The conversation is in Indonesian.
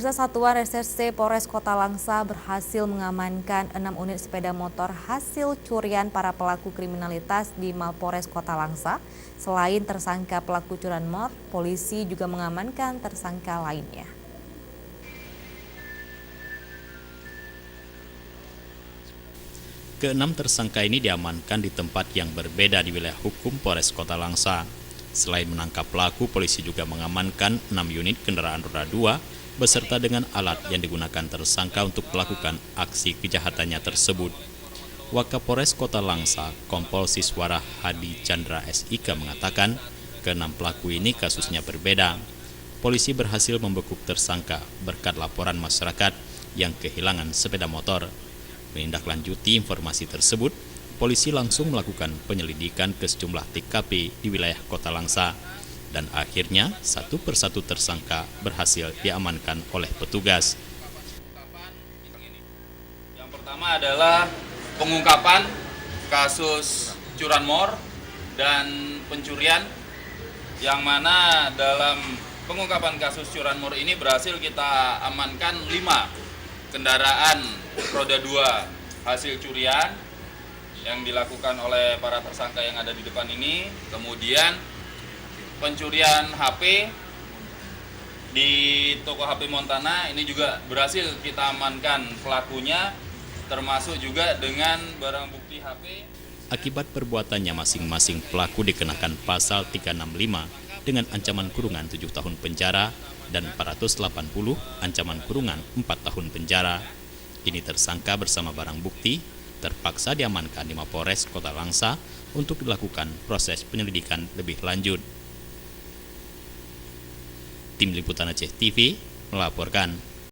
Pemirsa, Satuan Reserse Polres Kota Langsa berhasil mengamankan 6 unit sepeda motor hasil curian para pelaku kriminalitas di Mapolres Kota Langsa. Selain tersangka pelaku curanmor, polisi juga mengamankan tersangka lainnya. Keenam tersangka ini diamankan di tempat yang berbeda di wilayah hukum Polres Kota Langsa. Selain menangkap pelaku, polisi juga mengamankan 6 unit kendaraan roda 2 beserta dengan alat yang digunakan tersangka untuk melakukan aksi kejahatannya tersebut. Wakapolres Kota Langsa, Kompol Siswara Hadi Chandra SIK mengatakan, keenam pelaku ini kasusnya berbeda. Polisi berhasil membekuk tersangka berkat laporan masyarakat yang kehilangan sepeda motor. Menindaklanjuti informasi tersebut, polisi langsung melakukan penyelidikan ke sejumlah TKP di wilayah Kota Langsa. Dan akhirnya satu persatu tersangka berhasil diamankan oleh petugas. Yang pertama adalah pengungkapan kasus curanmor dan pencurian, yang mana dalam pengungkapan kasus curanmor ini berhasil kita amankan 5 kendaraan roda 2 hasil curian yang dilakukan oleh para tersangka yang ada di depan ini. Kemudian pencurian HP di toko HP Montana ini juga berhasil kita amankan pelakunya, termasuk juga dengan barang bukti HP. Akibat perbuatannya masing-masing pelaku dikenakan pasal 365 dengan ancaman kurungan 7 tahun penjara dan 480 ancaman kurungan 4 tahun penjara. Kini tersangka bersama barang bukti terpaksa diamankan di Mapolres Kota Langsa untuk dilakukan proses penyelidikan lebih lanjut. Tim Liputan Aceh TV melaporkan.